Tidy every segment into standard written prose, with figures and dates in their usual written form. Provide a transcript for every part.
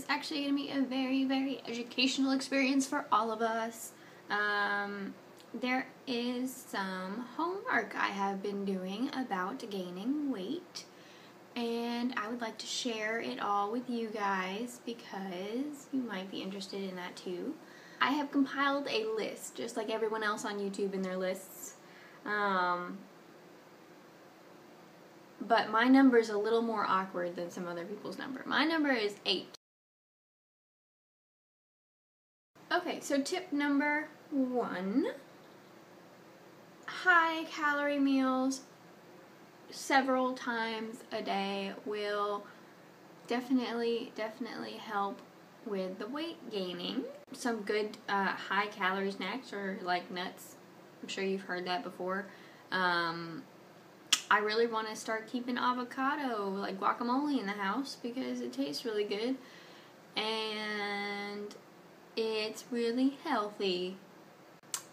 actually going to be a very, very educational experience for all of us. There is some homework I have been doing about gaining weight, and I would like to share it all with you guys because you might be interested in that too. I have compiled a list, just like everyone else on YouTube in their lists. But my number is a little more awkward than some other people's number. My number is 8. Okay, so tip number 1. High calorie meals several times a day will definitely help with the weight gaining. Some good high calorie snacks are like nuts. I'm sure you've heard that before. I really want to start keeping avocado, like guacamole, in the house because it tastes really good and it's really healthy.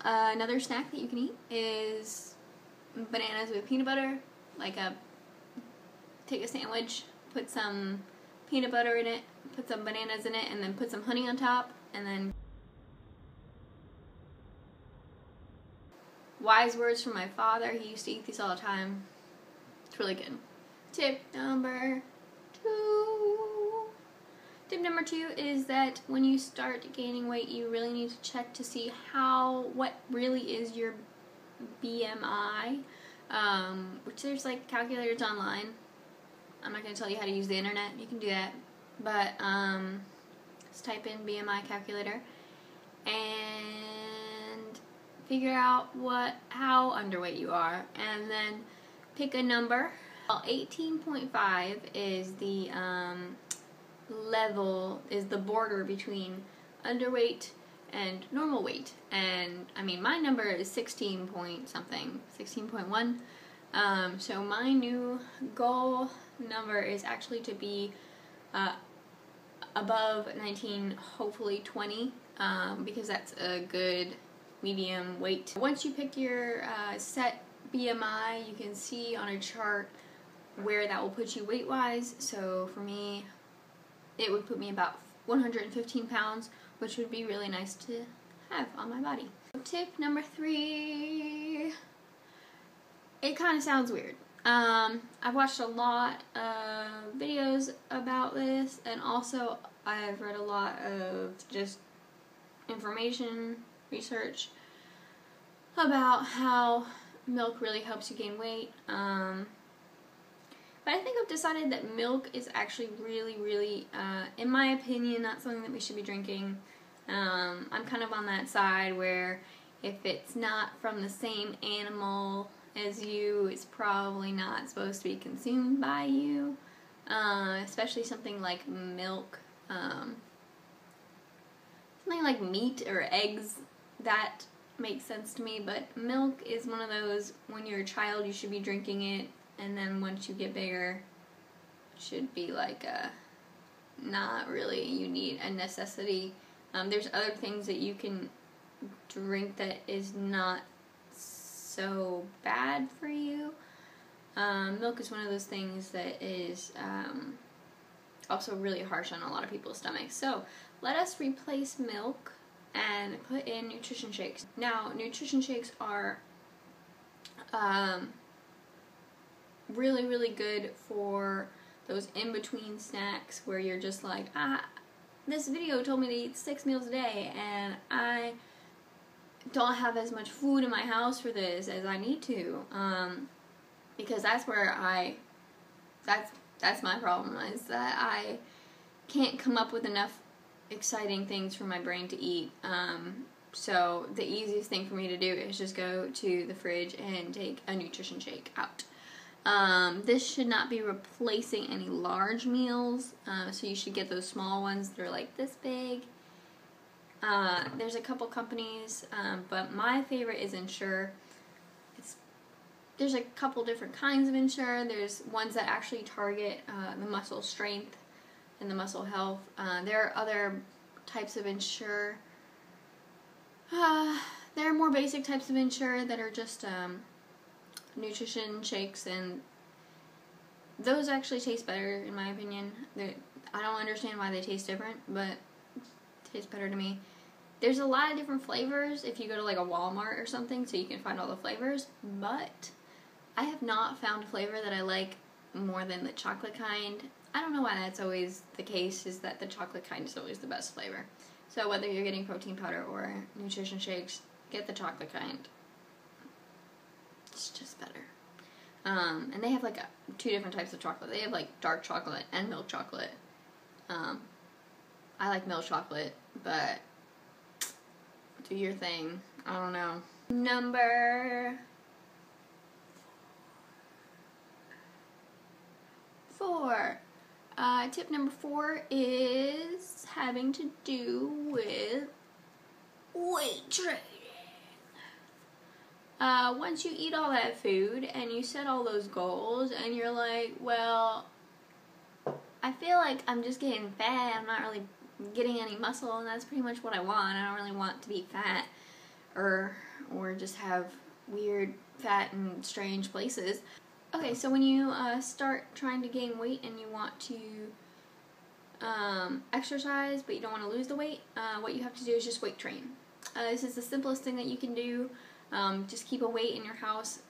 Another snack that you can eat is bananas with peanut butter. Take a sandwich, put some peanut butter in it, put some bananas in it, and then put some honey on top, and then wise words from my father. He used to eat these all the time. It's really good. Tip number 2. Tip number 2 is that when you start gaining weight, you really need to check to see what really is your BMI, which there's like calculators online. I'm not going to tell you how to use the internet. You can do that. But just type in BMI calculator and figure out how underweight you are, and then pick a number. Well, 18.5 is the the border between underweight and normal weight. And I mean, my number is 16 point something, 16.1. So my new goal number is actually to be above 19, hopefully 20, because that's a good medium weight. Once you pick your set BMI, you can see on a chart where that will put you weight-wise. So for me, it would put me about 115 pounds, which would be really nice to have on my body. Tip number 3. It kind of sounds weird. I've watched a lot of videos about this, and also I've read a lot of just information, research about how milk really helps you gain weight. But I think I've decided that milk is actually really, in my opinion, not something that we should be drinking. I'm kind of on that side where if it's not from the same animal as you, it's probably not supposed to be consumed by you. Especially something like milk. Something like meat or eggs, that makes sense to me, but milk is one of those, when you're a child you should be drinking it, and then once you get bigger it should be like not really, you need a necessity. There's other things that you can drink that is not so bad for you. Milk is one of those things that is also really harsh on a lot of people's stomachs. So let us replace milk and put in nutrition shakes. Now, nutrition shakes are really good for those in-between snacks where you're just like, this video told me to eat 6 meals a day and I don't have as much food in my house for this as I need to. Because that's where that's my problem, is that I can't come up with enough exciting things for my brain to eat. So the easiest thing for me to do is just go to the fridge and take a nutrition shake out. This should not be replacing any large meals, so you should get those small ones that are like this big. There's a couple companies, but my favorite is Ensure. There's a couple different kinds of Ensure. There's ones that actually target the muscle strength and the muscle health. There are other types of Ensure. There are more basic types of Ensure that are just nutrition shakes, and those actually taste better in my opinion. I don't understand why they taste different, but it tastes better to me. There's a lot of different flavors if you go to like a Walmart or something, so you can find all the flavors, but I have not found a flavor that I like more than the chocolate kind. I don't know why that's always the case, is that the chocolate kind is always the best flavor. So whether you're getting protein powder or nutrition shakes, get the chocolate kind. It's just better. And they have like two different types of chocolate. They have like dark chocolate and milk chocolate. I like milk chocolate, but do your thing. I don't know. Number 4. Tip number 4 is having to do with weight training. Once you eat all that food and you set all those goals and you're like, well, I feel like I'm just getting fat, I'm not really getting any muscle, and that's pretty much what I want. I don't really want to be fat or just have weird fat in strange places. Okay, so when you start trying to gain weight and you want to exercise but you don't want to lose the weight, what you have to do is just weight train. This is the simplest thing that you can do. Just keep a weight in your house.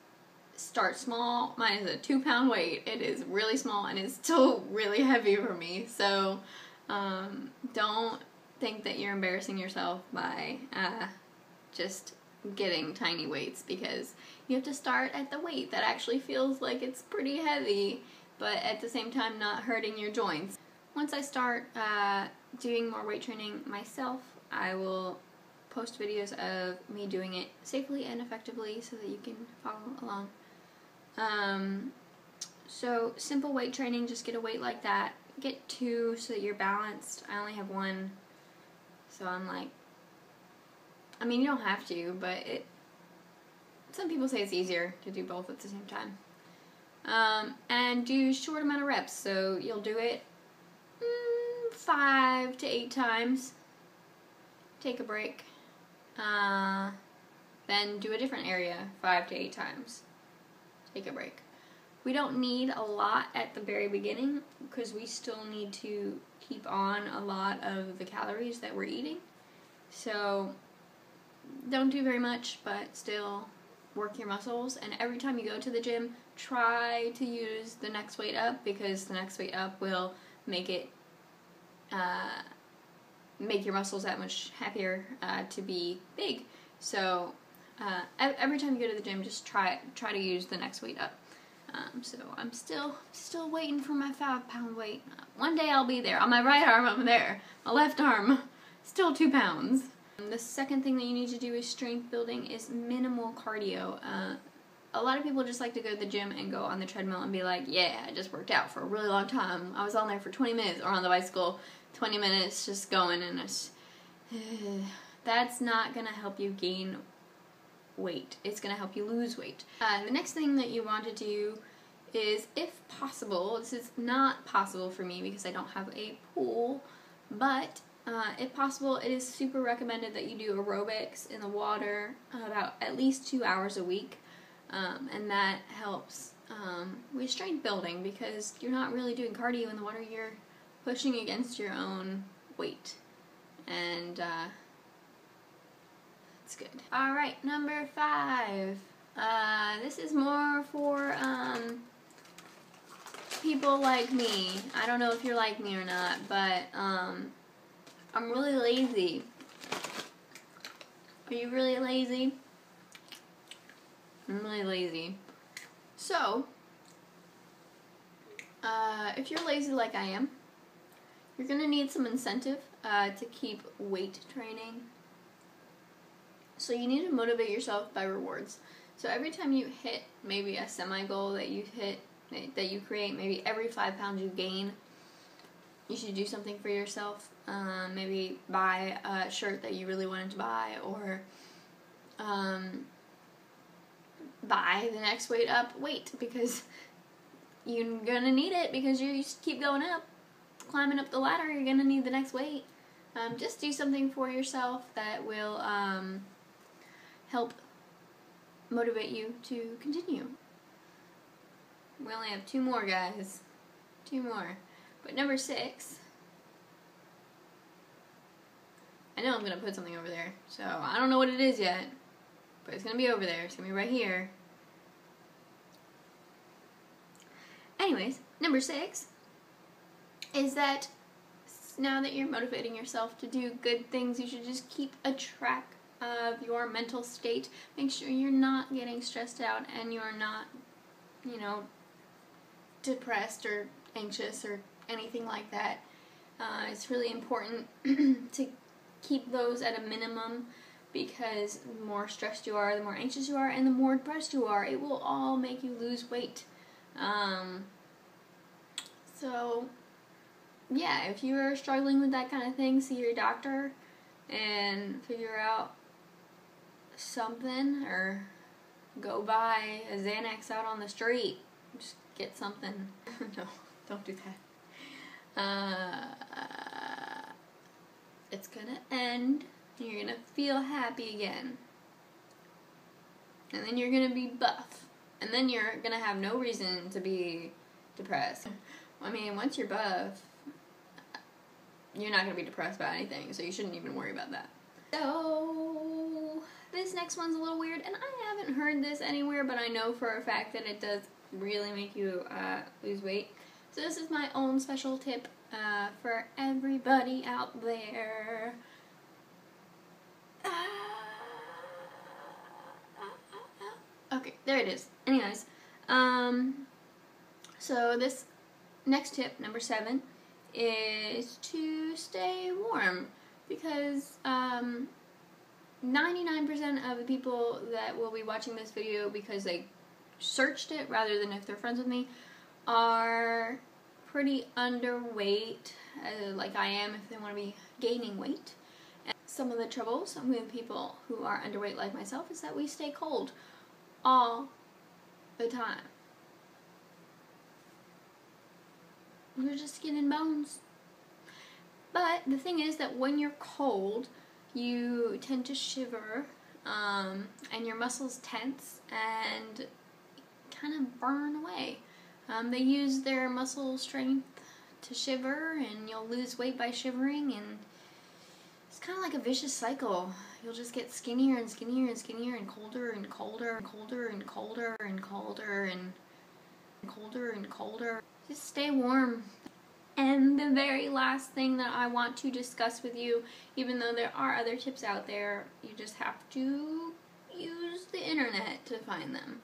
Start small. Mine is a 2-pound weight. It is really small and it's still really heavy for me. So don't think that you're embarrassing yourself by just getting tiny weights, because you have to start at the weight that actually feels like it's pretty heavy, but at the same time not hurting your joints. Once I start doing more weight training myself, I will post videos of me doing it safely and effectively so that you can follow along. So simple weight training, just get a weight like that. Get 2 so that you're balanced. I only have 1, so I'm like, I mean, you don't have to, but some people say it's easier to do both at the same time. And do short amount of reps, so you'll do it 5 to 8 times. Take a break. Then do a different area 5 to 8 times. Take a break. We don't need a lot at the very beginning because we still need to keep on a lot of the calories that we're eating. So don't do very much, but still work your muscles. And every time you go to the gym, try to use the next weight up, because the next weight up will make it make your muscles that much happier to be big. So every time you go to the gym, just try to use the next weight up. So I'm still waiting for my 5-pound weight. One day I'll be there. On my right arm, I'm there. My left arm, still 2 pounds. The second thing that you need to do is strength building is minimal cardio. A lot of people just like to go to the gym and go on the treadmill and be like, yeah, I just worked out for a really long time. I was on there for 20 minutes, or on the bicycle, 20 minutes just going, and it's, that's not going to help you gain weight. It's going to help you lose weight. The next thing that you want to do is, if possible, this is not possible for me because I don't have a pool, but if possible, it is super recommended that you do aerobics in the water about at least 2 hours a week, and that helps with strength building, because you're not really doing cardio in the water, you're pushing against your own weight, and it's good. Alright, number 5. This is more for people like me. I don't know if you're like me or not, but I'm really lazy. Are you really lazy? I'm really lazy. So, if you're lazy like I am, you're going to need some incentive to keep weight training. So you need to motivate yourself by rewards. So every time you hit maybe a semi-goal that you create, maybe every 5 pounds you gain, you should do something for yourself. Maybe buy a shirt that you really wanted to buy, or buy the next weight up weight, because you're gonna need it, because you just keep going up, climbing up the ladder, you're gonna need the next weight. Just do something for yourself that will help motivate you to continue. We only have 2 more, guys. 2 more. But number 6 I know I'm going to put something over there. So I don't know what it is yet, but it's going to be over there. It's going to be right here. Anyways, number 6 is that now that you're motivating yourself to do good things, you should just keep a track of your mental state. Make sure you're not getting stressed out and you're not, you know, depressed or anxious or anything like that. It's really important to keep those at a minimum, because the more stressed you are, the more anxious you are, and the more depressed you are, it will all make you lose weight. So, yeah, if you are struggling with that kind of thing, see your doctor and figure out something, or go buy a Xanax out on the street. Just get something. No, don't do that. It's gonna end, and you're gonna feel happy again. And then you're gonna be buff. And then you're gonna have no reason to be depressed. I mean, once you're buff, you're not gonna be depressed about anything, so you shouldn't even worry about that. So, this next one's a little weird, and I haven't heard this anywhere, but I know for a fact that it does really make you lose weight. So this is my own special tip for everybody out there. Okay, there it is. Anyways, so this next tip, number 7, is to stay warm, because 99% of the people that will be watching this video because they searched it rather than if they're friends with me are pretty underweight, like I am if they want to be gaining weight. And some of the troubles with people who are underweight like myself is that we stay cold all the time. We're just skin and bones. But the thing is that when you're cold, you tend to shiver, and your muscles tense and kind of burn away. They use their muscle strength to shiver, and you'll lose weight by shivering, and it's kind of like a vicious cycle. You'll just get skinnier and skinnier and skinnier, and colder and colder and colder and colder and colder and colder and colder. Just stay warm. And the very last thing that I want to discuss with you, even though there are other tips out there, you just have to use the internet to find them.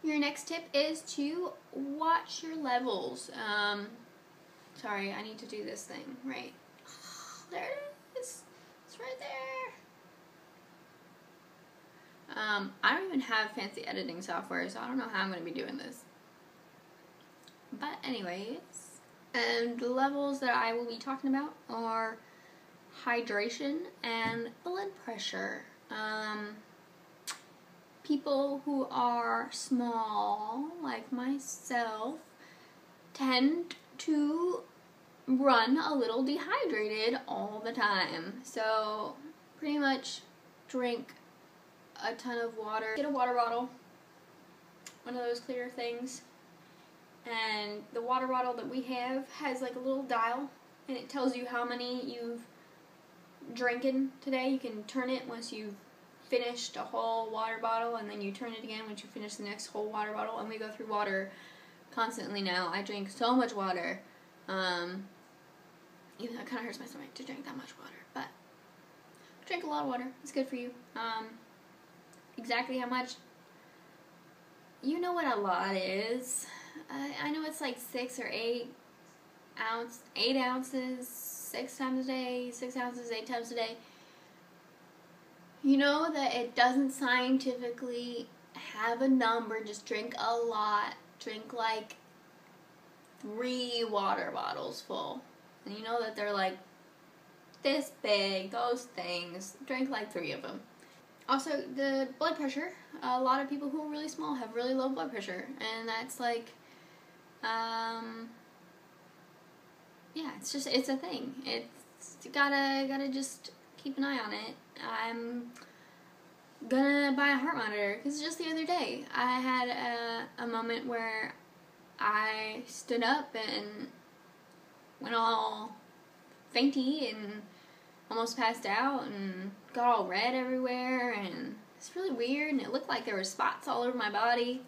Your next tip is to watch your levels. Sorry, I need to do this thing, right? There it is. It's right there. I don't even have fancy editing software, so I don't know how I'm going to be doing this. But anyways, and the levels that I will be talking about are hydration and blood pressure. People who are small, like myself, tend to run a little dehydrated all the time. So pretty much drink a ton of water. Get a water bottle, one of those clear things. And the water bottle that we have has like a little dial, and it tells you how many you've drinking today. You can turn it once you've finished a whole water bottle, and then you turn it again once you finish the next whole water bottle. And we go through water constantly now. I drink so much water, even though it kind of hurts my stomach to drink that much water, but drink a lot of water. It's good for you. Exactly how much? You know what a lot is. I know it's like 6 or 8 ounces, 6 times a day, 6 ounces, 8 times a day. You know that it doesn't scientifically have a number. Just drink a lot. Drink like 3 water bottles full. And you know that they're like this big, those things. Drink like 3 of them. Also, the blood pressure. A lot of people who are really small have really low blood pressure. And that's like, yeah, it's a thing. It's gotta just keep an eye on it. I'm gonna buy a heart monitor, because just the other day I had a moment where I stood up and went all fainty and almost passed out and got all red everywhere, and it's really weird, and it looked like there were spots all over my body.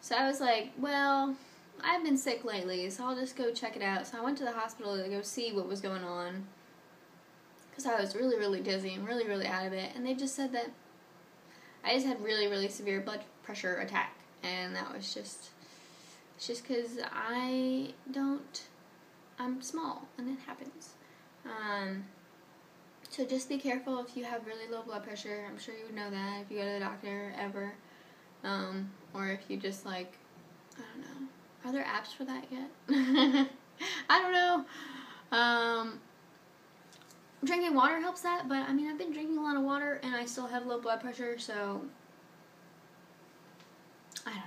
So I was like, well, I've been sick lately, so I'll just go check it out. So I went to the hospital to go see what was going on, because I was really, really dizzy and really, really out of it. And they just said that I just had really, really severe blood pressure attack. And that was just because I'm small, and it happens. So just be careful if you have really low blood pressure. I'm sure you would know that if you go to the doctor ever. Or if you just like, I don't know. Are there apps for that yet? I don't know. Drinking water helps that, but I mean, I've been drinking a lot of water and I still have low blood pressure, so I don't know.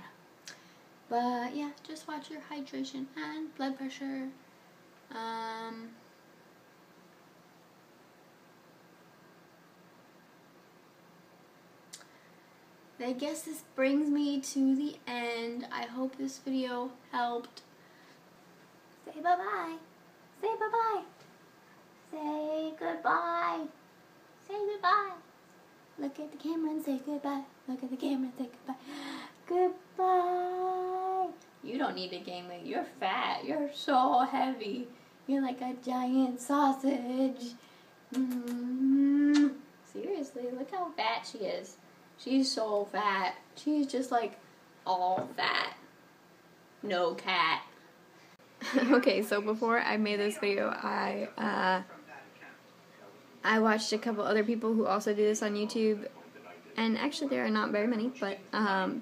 But yeah, just watch your hydration and blood pressure. I guess this brings me to the end. I hope this video helped. Say bye-bye. Say bye-bye. Say goodbye. Say goodbye. Look at the camera and say goodbye. Look at the camera and say goodbye. Goodbye. You don't need to gain weight. You're fat. You're so heavy. You're like a giant sausage. Seriously, look how fat she is. She's so fat. She's just like all fat. No cat. Okay, so before I made this video, I watched a couple other people who also do this on YouTube. And actually there are not very many, but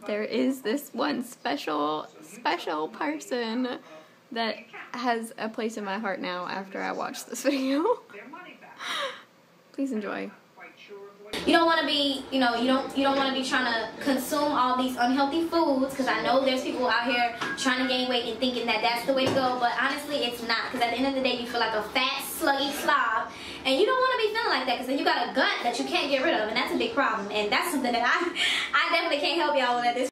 there is this one special person that has a place in my heart now after I watched this video. Please enjoy. You don't want to be, you don't want to be trying to consume all these unhealthy foods, because I know there's people out here trying to gain weight and thinking that that's the way to go, but honestly it's not, because at the end of the day you feel like a fat, sluggy slob, and you don't want to be feeling like that, because then you got a gut that you can't get rid of, and that's a big problem, and that's something that I definitely can't help y'all with at this